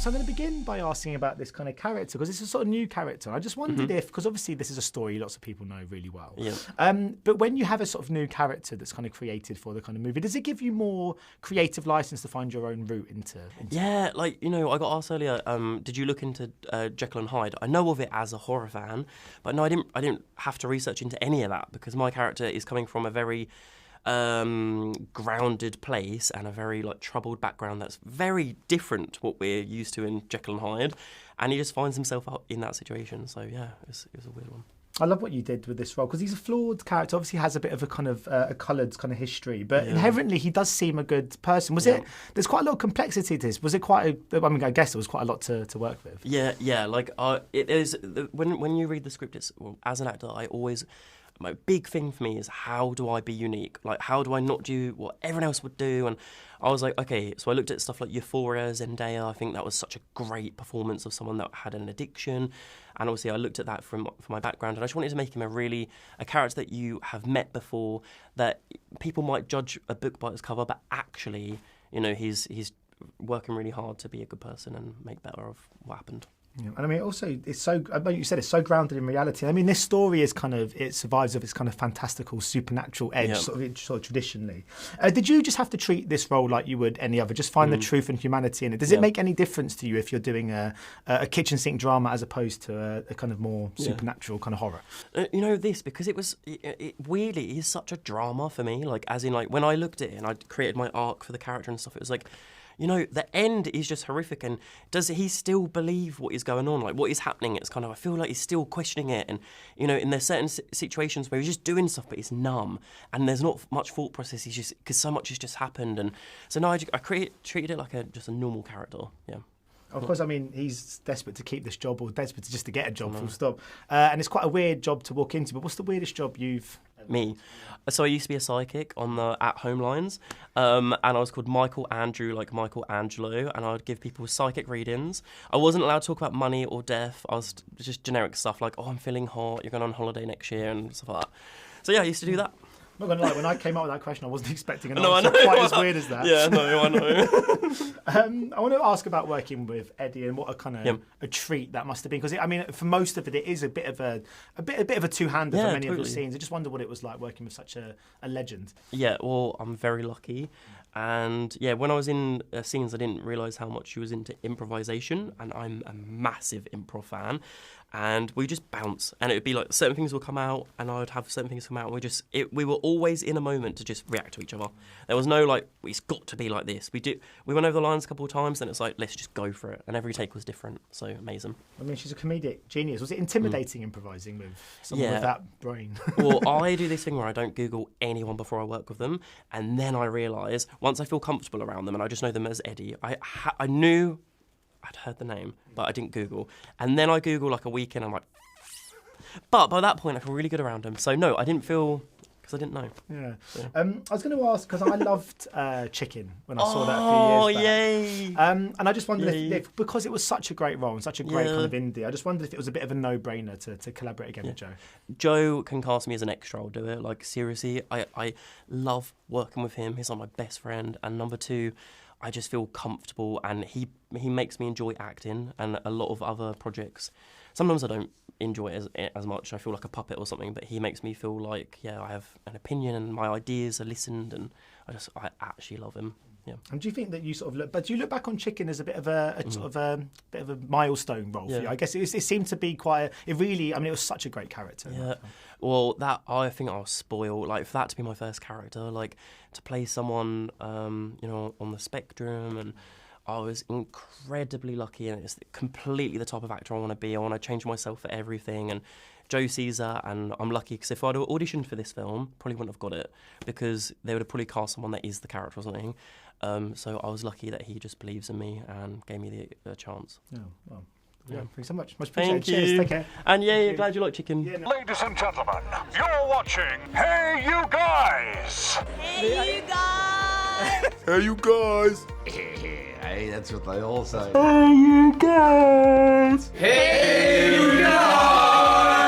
So I'm going to begin by asking about this kind of character, because it's a sort of new character. I just wondered if, because obviously this is a story lots of people know really well. Yeah. But when you have a sort of new character that's kind of created for the kind of movie, does it give you more creative license to find your own route into Yeah, like, I got asked earlier, did you look into Jekyll and Hyde? I know of it as a horror fan, but no, I didn't have to research into any of that, because my character is coming from a very grounded place and a very troubled background that's very different to what we're used to in Jekyll and Hyde, and he just finds himself up in that situation. So yeah, it was a weird one. I love what you did with this role, because he's a flawed character. Obviously, he has a bit of a kind of a coloured kind of history, but inherently he does seem a good person. Was it? There's quite a lot of complexity to this. Was it quite? I guess it was quite a lot to work with. Yeah. It is. When you read the script, as an actor, my big thing for me is, how do I be unique? Like, how do I not do what everyone else would do? And I was like, okay, so I looked at stuff like Euphoria, Zendaya. I think that was such a great performance of someone that had an addiction. And obviously I looked at that from my background, and I just wanted to make him a character that you have met before, that people might judge a book by its cover, but actually, he's working really hard to be a good person and make better of what happened. Yeah. And I mean, also, it's so, like you said, it's so grounded in reality. I mean, this story is it survives of its kind of fantastical, supernatural edge, sort of traditionally. Did you just have to treat this role like you would any other? Just find the truth and humanity in it? Does it make any difference to you if you're doing a kitchen sink drama as opposed to a kind of more supernatural kind of horror? Because it weirdly is such a drama for me. Like, as in, when I looked at it and I created my arc for the character and stuff, it was like, the end is just horrific, and does he still believe what is going on? Like, what is happening? It's kind of, I feel like he's still questioning it, and, and there's certain situations where he's just doing stuff, but he's numb, and there's not much thought process, he's just, because so much has just happened, and so no, I treated it like just a normal character, yeah. Of course, I mean, he's desperate to keep this job, or desperate just to get a job, full stop. And it's quite a weird job to walk into, but what's the weirdest job you've... Me. So I used to be a psychic on the at-home lines, and I was called Michael Andrew, like Michael Angelo, and I would give people psychic readings. I wasn't allowed to talk about money or death. I was just generic stuff like, I'm feeling hot, you're going on holiday next year, and stuff like that. So yeah, I used to do that. I'm not going to lie, when I came up with that question, I wasn't expecting an answer quite as weird as that. Yeah, no, I know. I want to ask about working with Eddie and what a kind of a treat that must have been, because I mean, for most of it, it is a bit of a two-hander for many of the scenes. I just wonder what it was like working with such a legend. Yeah, well, I'm very lucky. And yeah, when I was in scenes, I didn't realise how much she was into improvisation, and I'm a massive improv fan. And we just bounce, and it would be like certain things will come out, and I would have certain things come out, and we were always in a moment to just react to each other. There was no it's got to be like this. We went over the lines a couple of times, and it's like, let's just go for it. And every take was different, so amazing. I mean, she's a comedic genius. Was it intimidating improvising with someone with that brain? Well, I do this thing where I don't Google anyone before I work with them, and then I realise, once I feel comfortable around them, and I just know them as Eddie, I knew I'd heard the name, but I didn't Google. And then I Google a week in, I'm like... But by that point, I feel really good around him. So no, I didn't feel... because I didn't know. Yeah. I was going to ask, because I loved Chicken when I saw that a few years back. Yay! And I just wondered if, because it was such a great role and such a great kind of indie, I just wondered if it was a bit of a no-brainer to collaborate again with Joe. Joe can cast me as an extra, I'll do it. Seriously, I love working with him. He's my best friend. And number two, I just feel comfortable, and he makes me enjoy acting, and a lot of other projects. Sometimes I don't enjoy it as much. I feel like a puppet or something, but he makes me feel like, I have an opinion and my ideas are listened, and I actually love him. Yeah. And do you think that you sort of do you look back on Chicken as a bit of a bit of a milestone role for you? I guess it seemed to be it was such a great character. Yeah. Well, that I think I was spoiled. For that to be my first character, to play someone, on the spectrum, and I was incredibly lucky, and it's completely the type of actor I want to be. I want to change myself for everything, and Joe sees that, and I'm lucky, because if I'd auditioned for this film, probably wouldn't have got it, because they would have probably cast someone that is the character or something. So I was lucky that he just believes in me and gave me the chance. Oh, well. Yeah, thanks so much. Much appreciated. Cheers. Take care. And glad you like Chicken. Yeah, no. Ladies and gentlemen, you're watching Hey You Guys. Hey you guys. Hey you guys. Hey, that's what they all say. Hey you guys. Hey you guys.